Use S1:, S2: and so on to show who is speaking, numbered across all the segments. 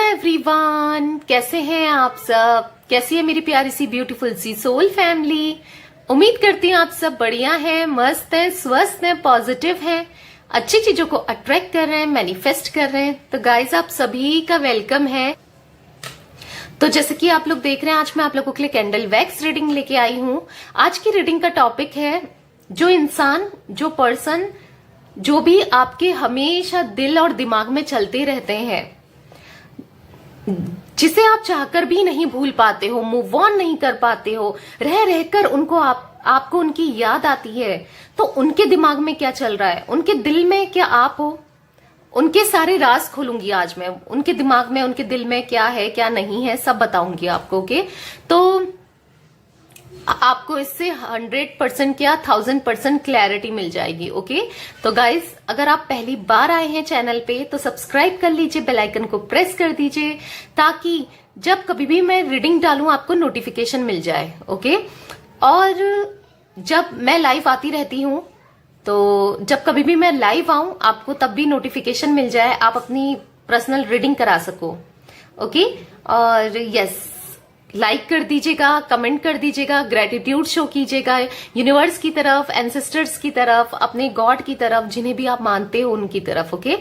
S1: Everyone, कैसे हैं आप सब। कैसी है मेरी प्यारी सी ब्यूटीफुल सी सोल फैमिली। उम्मीद करती हूँ आप सब बढ़िया हैं, मस्त हैं, स्वस्थ हैं, पॉजिटिव हैं, अच्छी चीजों को अट्रैक्ट कर रहे हैं, मैनिफेस्ट कर रहे हैं। तो गाइज आप सभी का वेलकम है। तो जैसे कि आप लोग देख रहे हैं, आज मैं आप लोगों के लिए कैंडल वैक्स रीडिंग लेके आई हूँ। आज की रीडिंग का टॉपिक है जो इंसान, जो पर्सन, जो भी आपके हमेशा दिल और दिमाग में चलते रहते हैं, जिसे आप चाहकर भी नहीं भूल पाते हो, मूव ऑन नहीं कर पाते हो, रह रहकर उनको आपको उनकी याद आती है। तो उनके दिमाग में क्या चल रहा है, उनके दिल में क्या आप हो, उनके सारे राज खोलूंगी आज मैं। उनके दिमाग में, उनके दिल में क्या है क्या नहीं है, सब बताऊंगी आपको। ओके, तो आपको इससे 100% क्या 1000% क्लैरिटी मिल जाएगी। ओके, तो गाइज अगर आप पहली बार आए हैं चैनल पे तो सब्सक्राइब कर लीजिए, बेल आइकन को प्रेस कर दीजिए, ताकि जब कभी भी मैं रीडिंग डालूं आपको नोटिफिकेशन मिल जाए। ओके, और जब मैं लाइव आती रहती हूं, तो जब कभी भी मैं लाइव आऊं आपको तब भी नोटिफिकेशन मिल जाए, आप अपनी पर्सनल रीडिंग करा सको। ओके, और यस, लाइक कर दीजिएगा, कमेंट कर दीजिएगा, ग्रेटिट्यूड शो कीजिएगा यूनिवर्स की तरफ, एंसेस्टर्स की तरफ, अपने गॉड की तरफ, जिन्हें भी आप मानते हो उनकी तरफ। ओके,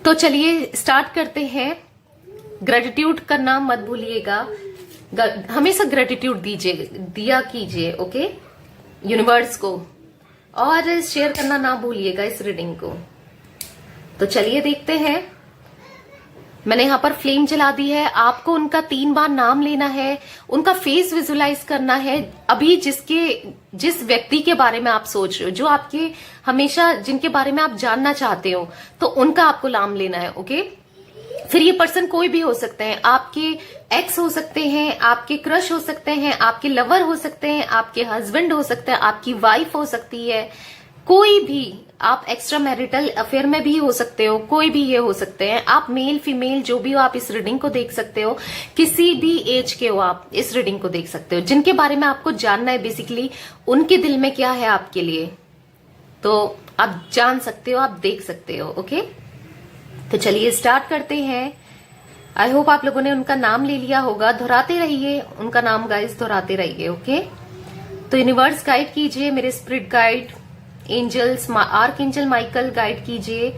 S1: तो चलिए स्टार्ट करते हैं। ग्रेटिट्यूड करना मत भूलिएगा, हमेशा ग्रेटिट्यूड दिया कीजिए। ओके, यूनिवर्स को, और शेयर करना ना भूलिएगा इस रीडिंग को। तो चलिए देखते हैं। मैंने यहाँ पर फ्लेम जला दी है। आपको उनका 3 बार नाम लेना है, उनका फेस विजुलाइज करना है। अभी जिस व्यक्ति के बारे में आप सोच रहे हो, जो आपके हमेशा, जिनके बारे में आप जानना चाहते हो, तो उनका आपको नाम लेना है। ओके, फिर ये पर्सन कोई भी हो सकते हैं, आपके एक्स हो सकते हैं, आपके क्रश हो सकते हैं, आपके लवर हो सकते हैं, आपके हस्बैंड हो सकते हैं, आपकी वाइफ हो सकती है, कोई भी, आप एक्स्ट्रा मैरिटल अफेयर में भी हो सकते हो, कोई भी ये हो सकते हैं। आप मेल फीमेल जो भी हो, आप इस रीडिंग को देख सकते हो, किसी भी एज के हो आप इस रीडिंग को देख सकते हो। जिनके बारे में आपको जानना है, बेसिकली उनके दिल में क्या है आपके लिए, तो आप जान सकते हो, आप देख सकते हो। ओके, तो चलिए स्टार्ट करते हैं। आई होप आप लोगों ने उनका नाम ले लिया होगा। दोहराते रहिए उनका नाम गाइस, दोहराते रहिए। ओके, तो यूनिवर्स गाइड कीजिए, मेरे spirit guide, angels, archangel Michael guide कीजिए।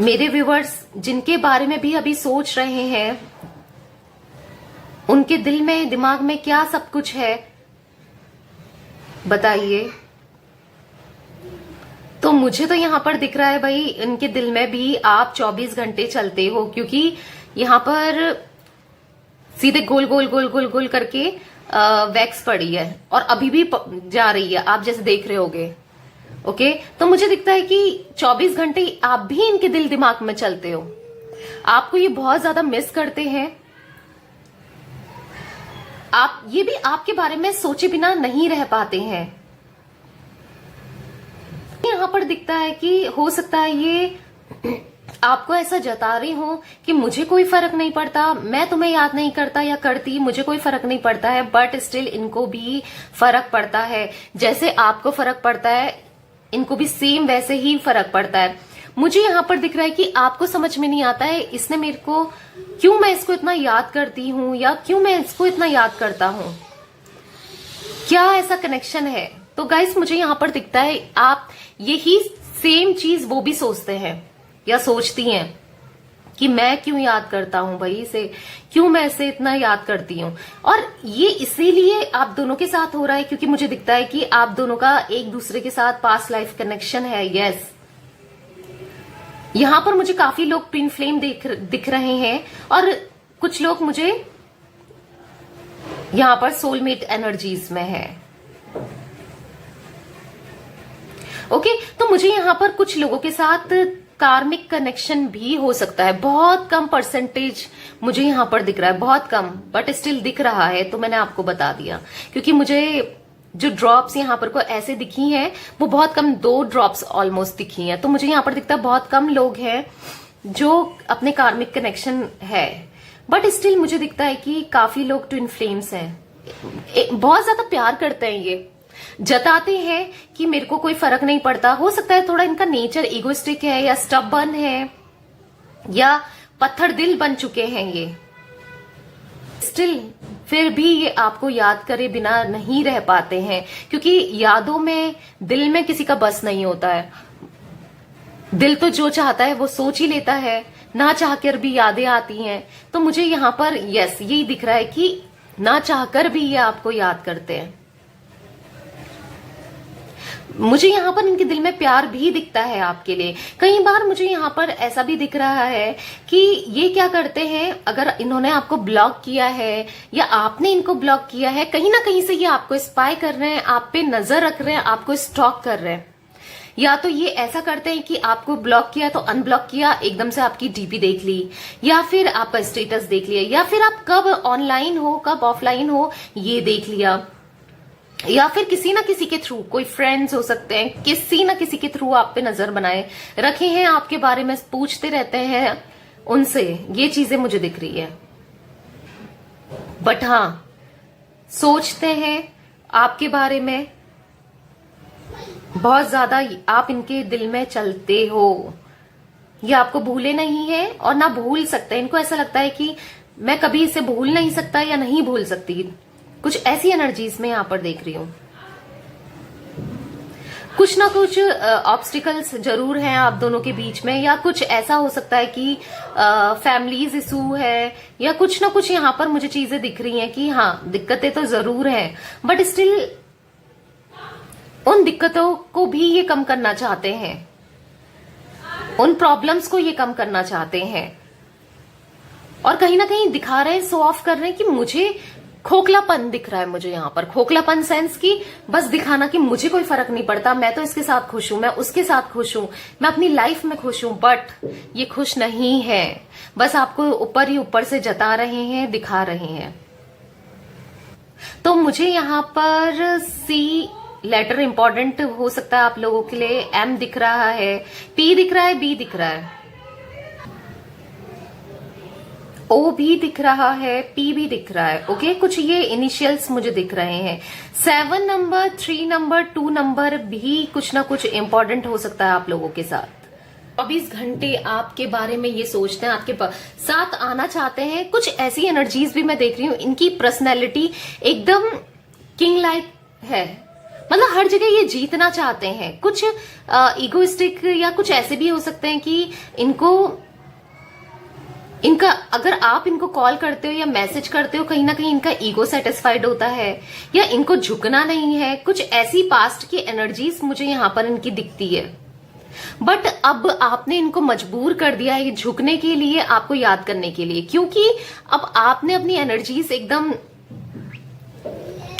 S1: मेरे व्यूवर्स जिनके बारे में भी अभी सोच रहे हैं, उनके दिल में, दिमाग में क्या सब कुछ है, बताइए। तो मुझे तो यहाँ पर दिख रहा है भाई, इनके दिल में भी आप 24 घंटे चलते हो, क्योंकि यहाँ पर सीधे गोल गोल गोल गोल गोल करके वैक्स पड़ी है और अभी भी जा रही है, आप जैसे देख रहे होगे। ओके, तो मुझे दिखता है कि 24 घंटे आप भी इनके दिल दिमाग में चलते हो। आपको ये बहुत ज्यादा मिस करते हैं। आप ये भी आपके बारे में सोचे बिना नहीं रह पाते हैं। यहाँ पर दिखता है कि हो सकता है ये आपको ऐसा जता रही हो कि मुझे कोई फर्क नहीं पड़ता, मैं तुम्हें याद नहीं करता या करती, मुझे कोई फर्क नहीं पड़ता है, बट स्टिल इनको भी फर्क पड़ता है। जैसे आपको फर्क पड़ता है, इनको भी सेम वैसे ही फर्क पड़ता है। मुझे यहाँ पर दिख रहा है कि आपको समझ में नहीं आता है, इसने मेरे को, क्यों मैं इसको इतना याद करती हूँ, या क्यों मैं इसको इतना याद करता हूँ, क्या ऐसा कनेक्शन है। तो गाइस मुझे यहाँ पर दिखता है आप यही सेम चीज वो भी सोचते हैं या सोचती हैं कि मैं क्यों याद करता हूं भाई इसे, क्यों मैं इसे इतना याद करती हूं। और ये इसीलिए आप दोनों के साथ हो रहा है क्योंकि मुझे दिखता है कि आप दोनों का एक दूसरे के साथ पास्ट लाइफ कनेक्शन है। यस, यहां पर मुझे काफी लोग ट्विन फ्लेम दिख रहे हैं, और कुछ लोग मुझे यहां पर सोलमेट एनर्जीज में है। ओके, तो मुझे यहाँ पर कुछ लोगों के साथ कार्मिक कनेक्शन भी हो सकता है। बहुत कम परसेंटेज मुझे यहाँ पर दिख रहा है, बहुत कम, बट स्टिल दिख रहा है, तो मैंने आपको बता दिया। क्योंकि मुझे जो ड्रॉप्स यहाँ पर को ऐसे दिखी हैं, वो बहुत कम, 2 ड्रॉप्स ऑलमोस्ट दिखी हैं। तो मुझे यहाँ पर दिखता है बहुत कम लोग हैं जो अपने कार्मिक कनेक्शन है, बट स्टिल मुझे दिखता है कि काफी लोग ट्विन फ्लेम्स हैं। बहुत ज्यादा प्यार करते हैं, ये जताते हैं कि मेरे को कोई फर्क नहीं पड़ता। हो सकता है थोड़ा इनका नेचर इगोइस्टिक है या स्टबर्न है, या पत्थर दिल बन चुके हैं ये, स्टिल फिर भी ये आपको याद करे बिना नहीं रह पाते हैं, क्योंकि यादों में, दिल में किसी का बस नहीं होता है। दिल तो जो चाहता है वो सोच ही लेता है, ना चाहकर भी यादें आती हैं। तो मुझे यहाँ पर यस यही दिख रहा है कि ना चाहकर भी ये आपको याद करते हैं। मुझे यहाँ पर इनके दिल में प्यार भी दिखता है आपके लिए। कई बार मुझे यहाँ पर ऐसा भी दिख रहा है कि ये क्या करते हैं, अगर इन्होंने आपको ब्लॉक किया है या आपने इनको ब्लॉक किया है, कहीं ना कहीं से ये आपको स्पाई कर रहे हैं, आप पे नजर रख रहे हैं, आपको स्टॉक कर रहे हैं। या तो ये ऐसा करते हैं कि आपको ब्लॉक किया तो अनब्लॉक किया, एकदम से आपकी डीपी देख ली, या फिर आपका स्टेटस देख लिया, या फिर आप कब ऑनलाइन हो कब ऑफलाइन हो ये देख लिया, या फिर किसी ना किसी के थ्रू, कोई फ्रेंड्स हो सकते हैं, किसी ना किसी के थ्रू आप पे नजर बनाए रखे हैं, आपके बारे में पूछते रहते हैं उनसे। ये चीजें मुझे दिख रही है। बट हाँ, सोचते हैं आपके बारे में बहुत ज्यादा, आप इनके दिल में चलते हो। ये आपको भूले नहीं है और ना भूल सकते। इनको ऐसा लगता है कि मैं कभी इसे भूल नहीं सकता या नहीं भूल सकती। कुछ ऐसी एनर्जीज में यहां पर देख रही हूं। कुछ ना कुछ ऑब्स्टिकल्स जरूर हैं आप दोनों के बीच में, या कुछ ऐसा हो सकता है कि फैमिलीज इशू है, या कुछ ना कुछ यहां पर मुझे चीजें दिख रही हैं कि हाँ दिक्कतें तो जरूर हैं, बट स्टिल उन दिक्कतों को भी ये कम करना चाहते हैं, उन प्रॉब्लम्स को ये कम करना चाहते हैं। और कहीं ना कहीं दिखा रहे हैं, शो ऑफ कर रहे हैं कि मुझे खोखलापन दिख रहा है। मुझे यहां पर खोखलापन सेंस की बस दिखाना कि मुझे कोई फर्क नहीं पड़ता, मैं तो इसके साथ खुश हूं, मैं उसके साथ खुश हूं, मैं अपनी लाइफ में खुश हूं। बट ये खुश नहीं है, बस आपको ऊपर ही ऊपर से जता रहे हैं, दिखा रहे हैं। तो मुझे यहां पर सी लेटर इंपॉर्टेंट हो सकता है आप लोगों के लिए। एम दिख रहा है, पी दिख रहा है, बी दिख रहा है, ओ भी दिख रहा है, पी भी दिख रहा है। ओके, कुछ ये इनिशियल्स मुझे दिख रहे हैं। 7 नंबर, 3 नंबर, 2 नंबर भी कुछ ना कुछ इंपॉर्टेंट हो सकता है आप लोगों के साथ। 24 घंटे आपके बारे में ये सोचते हैं, आपके साथ आना चाहते हैं। कुछ ऐसी एनर्जीज भी मैं देख रही हूँ। इनकी पर्सनैलिटी एकदम किंग लाइक है, मतलब हर जगह ये जीतना चाहते हैं। कुछ इगोइस्टिक या कुछ ऐसे भी हो सकते हैं कि इनका अगर आप इनको कॉल करते हो या मैसेज करते हो, कहीं ना कहीं इनका ईगो सेटिस्फाइड होता है, या इनको झुकना नहीं है। कुछ ऐसी पास्ट की एनर्जीज मुझे यहां पर इनकी दिखती है। बट अब आपने इनको मजबूर कर दिया है झुकने के लिए, आपको याद करने के लिए, क्योंकि अब आपने अपनी एनर्जीज एकदम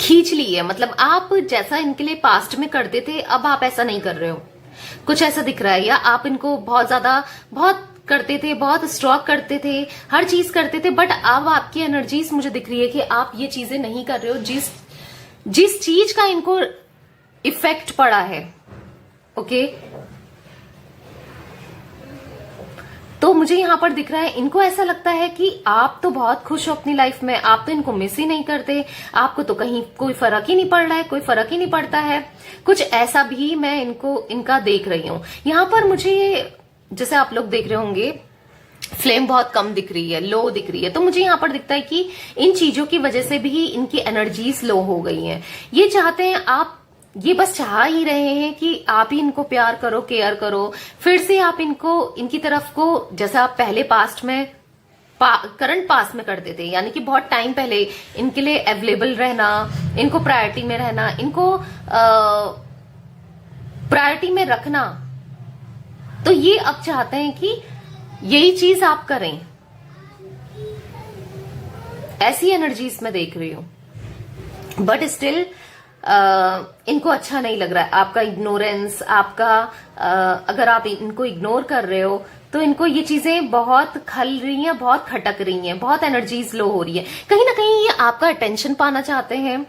S1: खींच ली है। मतलब आप जैसा इनके लिए पास्ट में करते थे, अब आप ऐसा नहीं कर रहे हो, कुछ ऐसा दिख रहा है। या आप इनको बहुत ज्यादा बहुत करते थे, बहुत स्ट्रॉक करते थे, हर चीज करते थे, बट अब आपकी एनर्जीज मुझे दिख रही है कि आप ये चीजें नहीं कर रहे हो जिस चीज का इनको इफेक्ट पड़ा है। ओके, तो मुझे यहां पर दिख रहा है, इनको ऐसा लगता है कि आप तो बहुत खुश हो अपनी लाइफ में, आप तो इनको मिस ही नहीं करते, आपको तो कहीं कोई फर्क ही नहीं पड़ रहा है, कोई फर्क ही नहीं पड़ता है। कुछ ऐसा भी मैं इनका देख रही हूं। यहां पर मुझे, जैसे आप लोग देख रहे होंगे, फ्लेम बहुत कम दिख रही है, लो दिख रही है। तो मुझे यहां पर दिखता है कि इन चीजों की वजह से भी इनकी एनर्जीज लो हो गई हैं। ये चाहते हैं, आप ये बस चाह ही रहे हैं कि आप ही इनको प्यार करो, केयर करो, फिर से आप इनकी तरफ को, जैसा आप पहले पास्ट में करंट पास्ट में करते थे, यानी कि बहुत टाइम पहले इनके लिए अवेलेबल रहना, इनको प्रायोरिटी में रहना, इनको प्रायोरिटी में रखना। तो ये अब चाहते हैं कि यही चीज आप करें। ऐसी एनर्जीज में देख रही हूं। बट स्टिल इनको अच्छा नहीं लग रहा है आपका इग्नोरेंस, आपका अगर आप इनको इग्नोर कर रहे हो तो इनको ये चीजें बहुत खल रही हैं, बहुत खटक रही हैं, बहुत एनर्जीज लो हो रही है। कहीं ना कहीं ये आपका अटेंशन पाना चाहते हैं,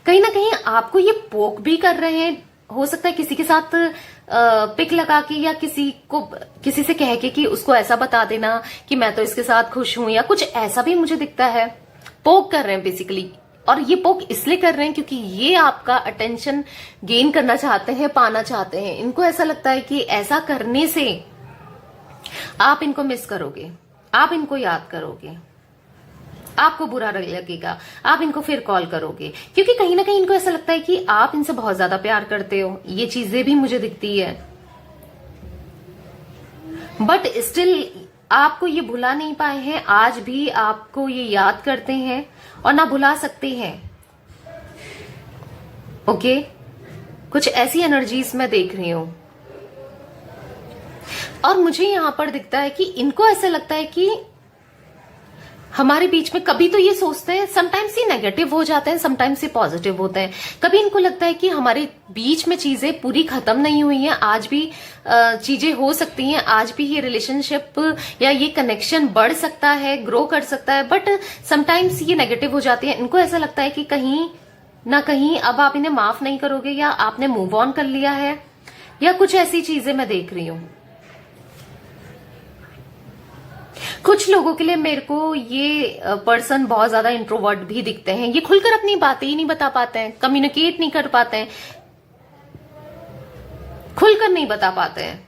S1: कहीं ना कहीं आपको ये पोक भी कर रहे हैं। हो सकता है किसी के साथ पिक लगा के, या किसी से कह के कि उसको ऐसा बता देना कि मैं तो इसके साथ खुश हूं, या कुछ ऐसा भी मुझे दिखता है। पोक कर रहे हैं बेसिकली, और ये पोक इसलिए कर रहे हैं क्योंकि ये आपका अटेंशन गेन करना चाहते हैं, पाना चाहते हैं। इनको ऐसा लगता है कि ऐसा करने से आप इनको मिस करोगे, आप इनको याद करोगे, आपको बुरा लगेगा, आप इनको फिर कॉल करोगे, क्योंकि कहीं ना कहीं इनको ऐसा लगता है कि आप इनसे बहुत ज्यादा प्यार करते हो। ये चीजें भी मुझे दिखती है, बट स्टिल आपको ये भुला नहीं पाए हैं, आज भी आपको ये याद करते हैं और ना भुला सकते हैं। ओके, कुछ ऐसी एनर्जीज मैं देख रही हूं और मुझे यहां पर दिखता है कि इनको ऐसा लगता है कि हमारे बीच में, कभी तो ये सोचते हैं, समटाइम्स ये नेगेटिव हो जाते हैं, समटाइम्स ये पॉजिटिव होते हैं। कभी इनको लगता है कि हमारे बीच में चीजें पूरी खत्म नहीं हुई हैं, आज भी चीजें हो सकती हैं, आज भी ये रिलेशनशिप या ये कनेक्शन बढ़ सकता है, ग्रो कर सकता है, बट समटाइम्स ये नेगेटिव हो जाती है। इनको ऐसा लगता है कि कहीं ना कहीं अब आप इन्हें माफ नहीं करोगे, या आपने मूव ऑन कर लिया है, या कुछ ऐसी चीजें मैं देख रही हूं। कुछ लोगों के लिए मेरे को ये पर्सन बहुत ज्यादा इंट्रोवर्ट भी दिखते हैं। ये खुलकर अपनी बातें ही नहीं बता पाते हैं, कम्युनिकेट नहीं कर पाते हैं, खुलकर नहीं बता पाते हैं,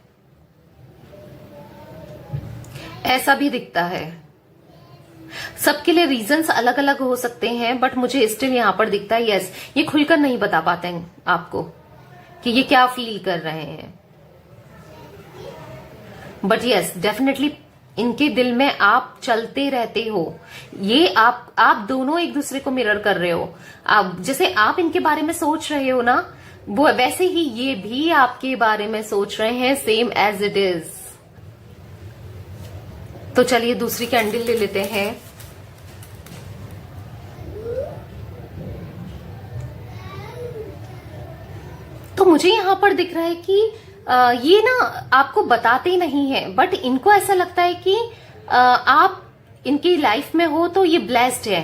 S1: ऐसा भी दिखता है। सबके लिए रीजंस अलग अलग हो सकते हैं, बट मुझे स्टिल यहां पर दिखता है यस, ये खुलकर नहीं बता पाते हैं आपको कि ये क्या फील कर रहे हैं, बट यस डेफिनेटली इनके दिल में आप चलते रहते हो। ये आप दोनों एक दूसरे को मिरर कर रहे हो। आप जैसे आप इनके बारे में सोच रहे हो ना, वो वैसे ही ये भी आपके बारे में सोच रहे हैं, सेम एज इट इज। तो चलिए दूसरी कैंडल ले लेते हैं। तो मुझे यहां पर दिख रहा है कि ये ना आपको बताते नहीं है, बट इनको ऐसा लगता है कि आप इनकी लाइफ में हो तो ये ब्लेस्ड है।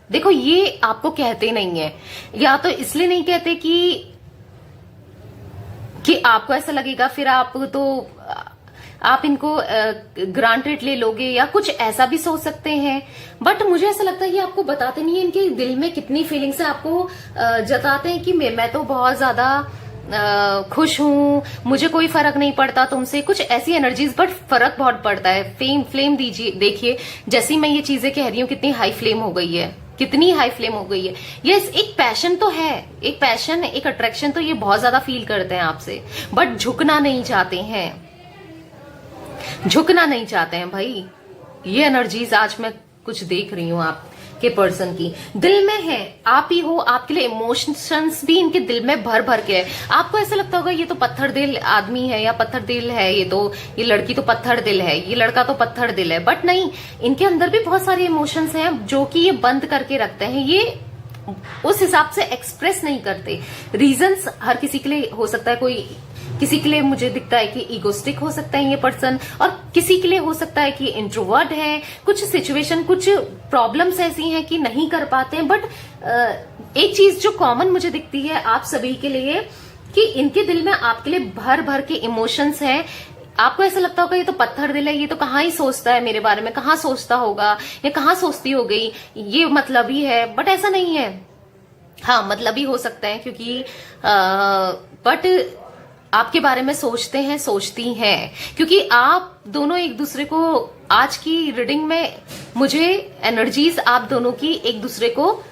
S1: देखो, ये आपको कहते नहीं है, या तो इसलिए नहीं कहते कि आपको ऐसा लगेगा फिर आप इनको ग्रांटेड ले लोगे, या कुछ ऐसा भी सोच सकते हैं, बट मुझे ऐसा लगता है ये आपको बताते नहीं है इनके दिल में कितनी फीलिंग्स है। आपको जताते हैं कि मैं तो बहुत ज्यादा खुश हूं, मुझे कोई फर्क नहीं पड़ता तुमसे, कुछ ऐसी एनर्जीज, बट फर्क बहुत पड़ता है। फ्लेम दीजिए, देखिए जैसी मैं ये चीजें कह रही हूं कितनी हाई फ्लेम हो गई है, कितनी हाई फ्लेम हो गई है। यस, एक पैशन तो है, एक पैशन, एक अट्रैक्शन तो ये बहुत ज्यादा फील करते हैं आपसे, बट झुकना नहीं चाहते हैं, झुकना नहीं चाहते हैं भाई। ये एनर्जीज आज मैं कुछ देख रही हूं आपके पर्सन की, दिल में है, आप ही हो, आपके लिए इमोशंस भी इनके दिल में भर भर के है। आपको ऐसा लगता होगा ये तो पत्थर दिल आदमी है, या पत्थर दिल है, ये लड़की तो पत्थर दिल है, ये लड़का तो पत्थर दिल है, बट नहीं, इनके अंदर भी बहुत सारे इमोशंस हैं जो कि ये बंद करके रखते हैं। ये उस हिसाब से एक्सप्रेस नहीं करते। रीजंस हर किसी के लिए हो सकता है, कोई किसी के लिए मुझे दिखता है कि इगोस्टिक हो सकता है ये पर्सन, और किसी के लिए हो सकता है कि इंट्रोवर्ट है। कुछ सिचुएशन, कुछ प्रॉब्लम्स ऐसी हैं कि नहीं कर पाते हैं, बट एक चीज जो कॉमन मुझे दिखती है आप सभी के लिए, कि इनके दिल में आपके लिए भर भर के इमोशंस हैं। आपको ऐसा लगता होगा ये तो पत्थर दिल है, ये तो कहाँ ही सोचता है मेरे बारे में, कहाँ सोचता होगा, या कहाँ सोचती हो गई, ये मतलब ही है, बट ऐसा नहीं है। हाँ, मतलब ही हो सकता है, क्योंकि बट आपके बारे में सोचते हैं, सोचती हैं, क्योंकि आप दोनों एक दूसरे को, आज की रीडिंग में मुझे एनर्जीज आप दोनों की एक दूसरे को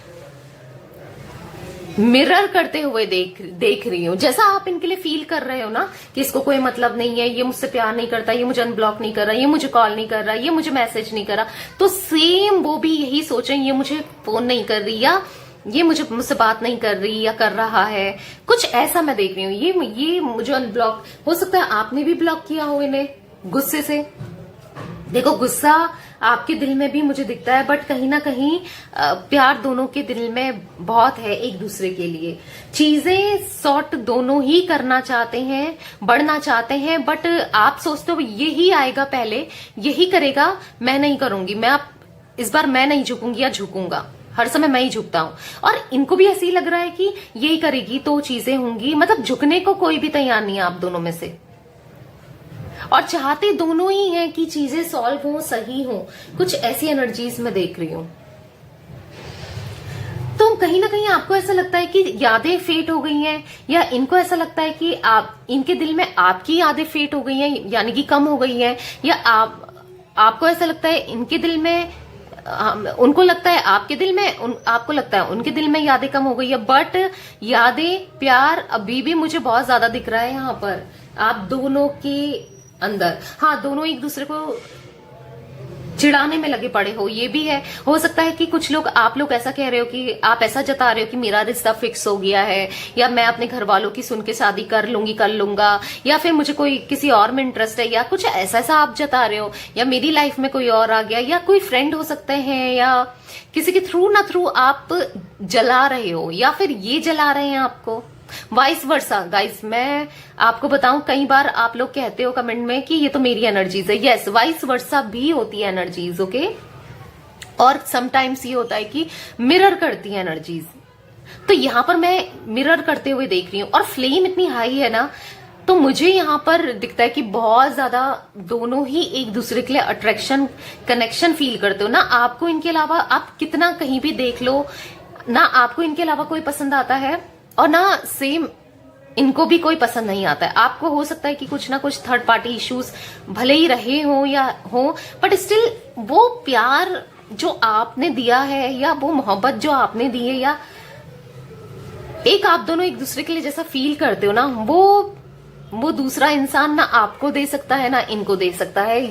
S1: मिरर करते हुए देख रही हूं। जैसा आप इनके लिए फील कर रहे हो ना कि इसको कोई मतलब नहीं है, ये मुझसे प्यार नहीं करता, ये मुझे अनब्लॉक नहीं कर रहा, ये मुझे कॉल नहीं कर रहा, ये मुझे मैसेज नहीं कर रहा, तो सेम वो भी यही सोचें, ये मुझे फोन नहीं कर रही, या ये मुझसे बात नहीं कर रही, या कर रहा है, कुछ ऐसा मैं देख रही हूँ। ये मुझे अनब्लॉक, हो सकता है आपने भी ब्लॉक किया हो इन्हें गुस्से से। देखो, गुस्सा आपके दिल में भी मुझे दिखता है, बट कहीं ना कहीं प्यार दोनों के दिल में बहुत है एक दूसरे के लिए। चीजें सॉर्ट दोनों ही करना चाहते हैं, बढ़ना चाहते हैं, बट आप सोचते हो यही आएगा पहले, यही करेगा, मैं नहीं करूंगी, इस बार मैं नहीं झुकूंगी, या झुकूंगा, हर समय मैं ही झुकता हूं। और इनको भी ऐसे ही लग रहा है कि यही करेगी तो चीजें होंगी, मतलब झुकने को कोई भी तैयार नहीं है आप दोनों में से, और चाहते दोनों ही हैं कि चीजें सॉल्व हो, सही हो। कुछ ऐसी एनर्जीज मैं देख रही हूं। तो कहीं ना कहीं आपको ऐसा लगता है कि यादें फेट हो गई हैं, या इनको ऐसा लगता है कि आप, इनके दिल में आपकी यादें फेट हो गई हैं, यानी कि कम हो गई हैं, या आपको ऐसा लगता है इनके दिल में, उनको लगता है आपके दिल में, आपको लगता है उनके दिल में यादें कम हो गई है। बट यादें, प्यार अभी भी मुझे बहुत ज्यादा दिख रहा है यहाँ पर आप दोनों के अंदर। हाँ, दोनों एक दूसरे को चिढ़ाने में लगे पड़े हो, ये भी है। हो सकता है कि कुछ लोग, आप लोग ऐसा कह रहे हो कि आप ऐसा जता रहे हो कि मेरा रिश्ता फिक्स हो गया है, या मैं अपने घर वालों की सुन के शादी कर लूंगी, कर लूंगा, या फिर मुझे कोई किसी और में इंटरेस्ट है, या कुछ ऐसा ऐसा आप जता रहे हो, या मेरी लाइफ में कोई और आ गया, या कोई फ्रेंड हो सकते हैं, या किसी के थ्रू ना थ्रू आप जला रहे हो, या फिर ये जला रहे हैं आपको। वाइस वर्सा गाइस, मैं आपको बताऊं, कई बार आप लोग कहते हो कमेंट में कि ये तो मेरी एनर्जीज है। यस, वाइस वर्सा भी होती है एनर्जीज, ओके। और समटाइम्स ये होता है कि मिरर करती है एनर्जीज। तो यहां पर मैं मिरर करते हुए देख रही हूं, और फ्लेम इतनी हाई है ना, तो मुझे यहां पर दिखता है कि बहुत ज्यादा दोनों ही एक दूसरे के लिए अट्रैक्शन, कनेक्शन फील करते हो ना। आपको इनके अलावा, आप कितना कहीं भी देख लो ना, आपको इनके अलावा कोई पसंद आता है, और ना सेम इनको भी कोई पसंद नहीं आता है। आपको हो सकता है कि कुछ ना कुछ थर्ड पार्टी इश्यूज भले ही रहे हो या हो, बट स्टिल वो प्यार जो आपने दिया है, या वो मोहब्बत जो आपने दी है, या एक आप दोनों एक दूसरे के लिए जैसा फील करते हो ना, वो दूसरा इंसान ना आपको दे सकता है, ना इनको दे सकता है।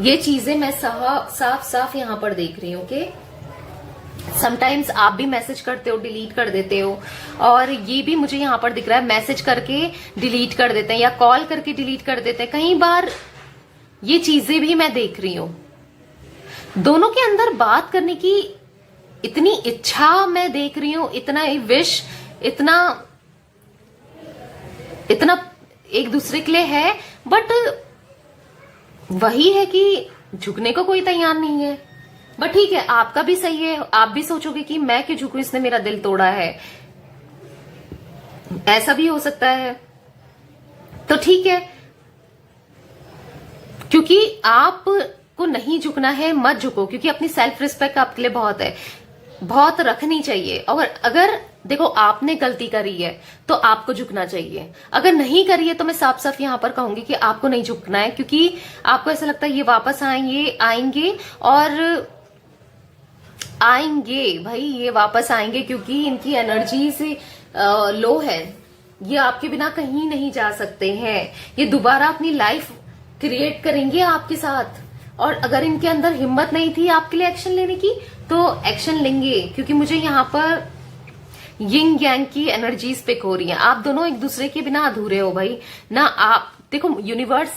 S1: ये चीजें मैं साफ साफ यहां पर देख रही हूं। ओके, समटाइम्स आप भी मैसेज करते हो, डिलीट कर देते हो, और ये भी मुझे यहां पर दिख रहा है, मैसेज करके डिलीट कर देते हैं, या कॉल करके डिलीट कर देते हैं। कई बार ये चीजें भी मैं देख रही हूं। दोनों के अंदर बात करने की इतनी इच्छा मैं देख रही हूं, इतना विश, इतना एक दूसरे के लिए है, बट वही है कि झुकने को कोई तैयार नहीं है। बट ठीक है, आपका भी सही है, आप भी सोचोगे कि मैं क्यों झुकूं, इसने मेरा दिल तोड़ा है, ऐसा भी हो सकता है। तो ठीक है, क्योंकि आपको नहीं झुकना है, मत झुको, क्योंकि अपनी सेल्फ रिस्पेक्ट आपके लिए बहुत है, बहुत रखनी चाहिए। और अगर देखो आपने गलती करी है तो आपको झुकना चाहिए, अगर नहीं करी है तो मैं साफ साफ यहां पर कहूंगी कि आपको नहीं झुकना है, क्योंकि आपको ऐसा लगता है ये वापस आएंगे और आएंगे भाई, ये वापस आएंगे, क्योंकि इनकी एनर्जी से लो है, ये आपके बिना कहीं नहीं जा सकते हैं, ये दोबारा अपनी लाइफ क्रिएट करेंगे आपके साथ। और अगर इनके अंदर हिम्मत नहीं थी आपके लिए एक्शन लेने की, तो एक्शन लेंगे, क्योंकि मुझे यहाँ पर यिंग यांग की एनर्जीज पिक हो रही है। आप दोनों एक दूसरे के बिना अधूरे हो भाई ना। आप देखो, यूनिवर्स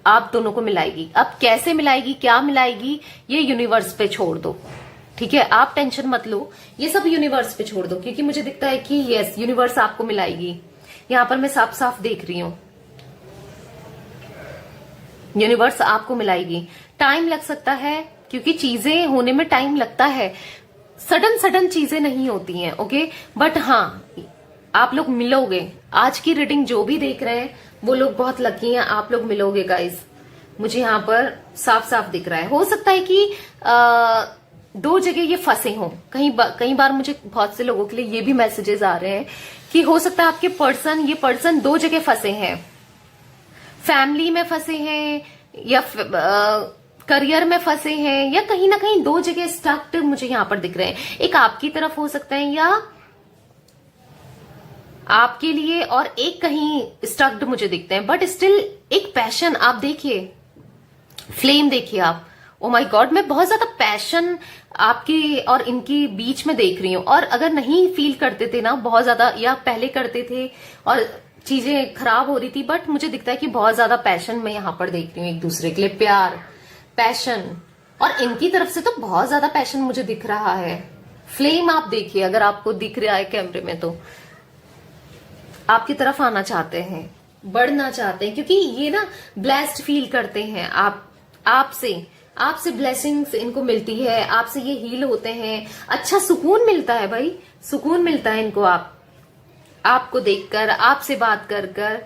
S1: आप दोनों को मिलाएगी, अब कैसे मिलाएगी, क्या मिलाएगी, ये यूनिवर्स पे छोड़ दो, ठीक है। आप टेंशन मत लो, ये सब यूनिवर्स पे छोड़ दो, क्योंकि मुझे दिखता है कि यस, यूनिवर्स आपको मिलाएगी। यहां पर मैं साफ साफ देख रही हूं, यूनिवर्स आपको मिलाएगी। टाइम लग सकता है, क्योंकि चीजें होने में टाइम लगता है, सडन चीजें नहीं होती हैं, ओके। बट हाँ, आप लोग मिलोगे। आज की रीडिंग जो भी देख रहे हैं वो लोग बहुत लकी हैं, आप लोग मिलोगे गाइस, मुझे यहाँ पर साफ साफ दिख रहा है। हो सकता है कि दो जगह ये फंसे हों, कई बार मुझे बहुत से लोगों के लिए ये भी मैसेजेस आ रहे हैं कि हो सकता है आपके ये पर्सन दो जगह फंसे हैं, फैमिली में फंसे हैं, या करियर में फंसे हैं, या कहीं ना कहीं दो जगह स्टक्ड मुझे यहां पर दिख रहे हैं। एक आपकी तरफ हो सकता है, या आपके लिए, और एक कहीं स्टक्ड मुझे दिखते हैं। बट स्टिल एक पैशन, आप देखिए, फ्लेम देखिए आप, ओ माय गॉड, मैं बहुत ज्यादा पैशन आपकी और इनकी बीच में देख रही हूं। और अगर नहीं फील करते थे ना बहुत ज्यादा, या पहले करते थे और चीजें खराब हो रही थी, बट मुझे दिखता है कि बहुत ज्यादा पैशन मैं यहां पर देख रही हूँ, एक दूसरे के लिए प्यार, पैशन। और इनकी तरफ से तो बहुत ज्यादा पैशन मुझे दिख रहा है। फ्लेम आप देखिए, अगर आपको दिख रहा है कैमरे में, तो आपकी तरफ आना चाहते हैं, बढ़ना चाहते हैं, क्योंकि ये ना ब्लेस्ड फील करते हैं आपसे ब्लेसिंग्स इनको मिलती है, आपसे ये हील होते हैं, अच्छा सुकून मिलता है भाई, सुकून मिलता है इनको आपको देखकर, आपसे बात कर कर।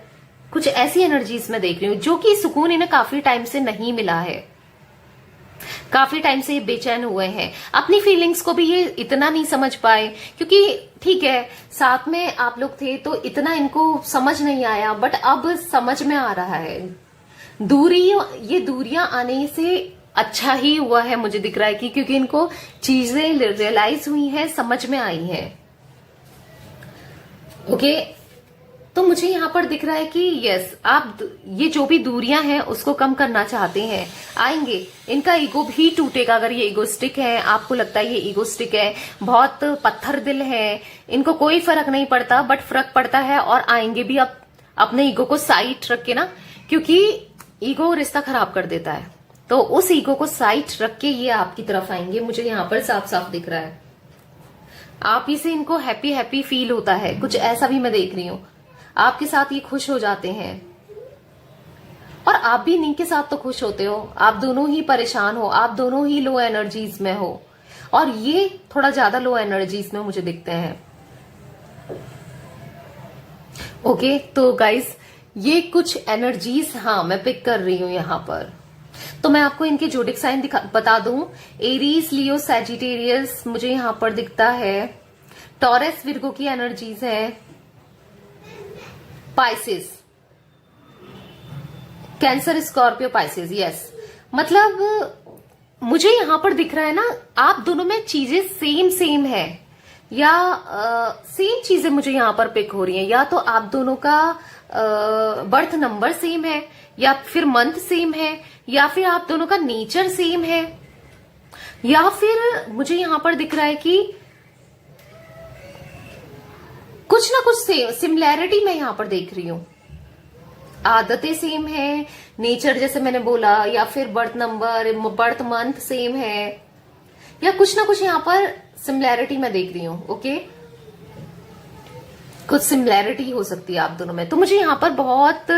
S1: कुछ ऐसी एनर्जीज में देख रही हूँ जो कि सुकून इन्हें काफी टाइम से नहीं मिला है। काफी टाइम से ये बेचैन हुए हैं, अपनी फीलिंग्स को भी ये इतना नहीं समझ पाए, क्योंकि ठीक है साथ में आप लोग थे तो इतना इनको समझ नहीं आया, बट अब समझ में आ रहा है। ये दूरियां आने से अच्छा ही हुआ है मुझे दिख रहा है कि, क्योंकि इनको चीजें रियलाइज हुई हैं, समझ में आई हैं। ओके, तो मुझे यहाँ पर दिख रहा है कि यस, आप ये जो भी दूरियां हैं उसको कम करना चाहते हैं, आएंगे। इनका ईगो भी टूटेगा अगर ये ईगोस्टिक है, आपको लगता है ये ईगोस्टिक है, बहुत पत्थर दिल है, इनको कोई फर्क नहीं पड़ता, बट फर्क पड़ता है और आएंगे भी अब अपने ईगो को साइड रख के ना, क्योंकि ईगो रिश्ता खराब कर देता है, तो उस ईगो को साइड रख के ये आपकी तरफ आएंगे, मुझे यहाँ पर साफ साफ दिख रहा है। आप ही से इनको हैप्पी हैप्पी फील होता है, कुछ ऐसा भी मैं देख रही हूं, आपके साथ ये खुश हो जाते हैं और आप भी इनके साथ तो खुश होते हो। आप दोनों ही परेशान हो, आप दोनों ही लो एनर्जीज में हो और ये थोड़ा ज्यादा लो एनर्जीज में मुझे दिखते हैं। ओके, तो गाइस ये कुछ एनर्जीज हाँ मैं पिक कर रही हूं यहाँ पर। तो मैं आपको इनके जोडिक साइन बता दूं, एरीज, लियो, सैजिटेरियस मुझे यहां पर दिखता है, टॉरस, विर्गो की एनर्जीज है, Pisces, cancer, Scorpio, Pisces. Yes, मतलब मुझे यहां पर दिख रहा है ना, आप दोनों में चीजें सेम है, या सेम चीजें मुझे यहां पर पिक हो रही हैं। या तो आप दोनों का बर्थ नंबर सेम है, या फिर मंथ सेम है, या फिर आप दोनों का नेचर सेम है, या फिर मुझे यहां पर दिख रहा है कि कुछ ना कुछ सिमिलैरिटी मैं यहां पर देख रही हूं। आदतें सेम है, नेचर जैसे मैंने बोला, या फिर birth number, birth month same है, या कुछ ना कुछ यहां पर सिमिलैरिटी मैं देख रही हूं। ओके, कुछ सिमिलैरिटी हो सकती है आप दोनों में। तो मुझे यहां पर बहुत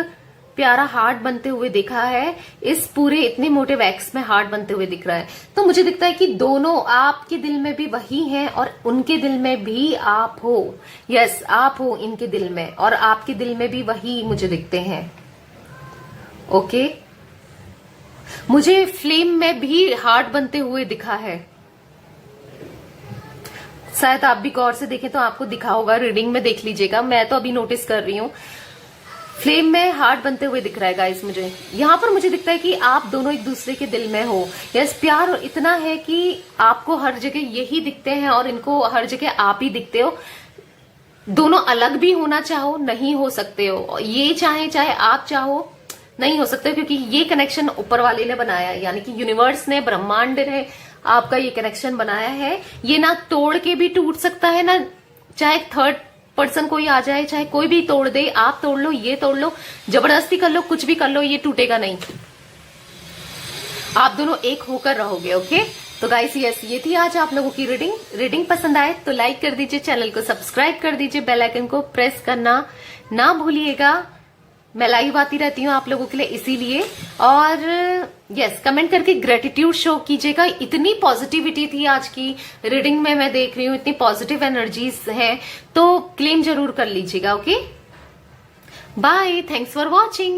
S1: प्यारा हार्ट बनते हुए दिखा है, इस पूरे इतने मोटे वैक्स में हार्ट बनते हुए दिख रहा है। तो मुझे दिखता है कि दोनों, आपके दिल में भी वही हैं और उनके दिल में भी आप हो। यस, आप हो इनके दिल में और आपके दिल में भी वही मुझे दिखते हैं। ओके, मुझे फ्लेम में भी हार्ट बनते हुए दिखा है, शायद आप भी गौर से देखें तो आपको दिखा होगा, रीडिंग में देख लीजिएगा, मैं तो अभी नोटिस कर रही हूं। फ्लेम में हार्ट बनते हुए दिख रहा है गाइस मुझे यहाँ पर। मुझे दिखता है कि आप दोनों एक दूसरे के दिल में हो। यस, प्यार इतना है कि आपको हर जगह यही दिखते हैं और इनको हर जगह आप ही दिखते हो। दोनों अलग भी होना चाहो नहीं हो सकते हो, ये चाहे आप चाहो नहीं हो सकते, क्योंकि ये कनेक्शन ऊपर वाले ने बनाया है, यानी कि यूनिवर्स ने, ब्रह्मांड ने आपका ये कनेक्शन बनाया है। ये ना तोड़ के भी टूट सकता है, ना चाहे थर्ड पर्सन कोई आ जाए, चाहे कोई भी तोड़ दे, आप तोड़ लो, ये तोड़ लो, जबरदस्ती कर लो, कुछ भी कर लो, ये टूटेगा नहीं। आप दोनों एक होकर रहोगे। ओके, तो गाइस यस, ये थी आज आप लोगों की रीडिंग पसंद आए तो लाइक कर दीजिए, चैनल को सब्सक्राइब कर दीजिए, बेल आइकन को प्रेस करना ना भूलिएगा। मैं लाइव आती रहती हूँ आप लोगों के लिए इसीलिए। और यस, कमेंट करके ग्रेटिट्यूड शो कीजिएगा। इतनी पॉजिटिविटी थी आज की रीडिंग में, मैं देख रही हूँ इतनी पॉजिटिव एनर्जीज हैं, तो क्लेम जरूर कर लीजिएगा। Okay, bye, thanks for watching.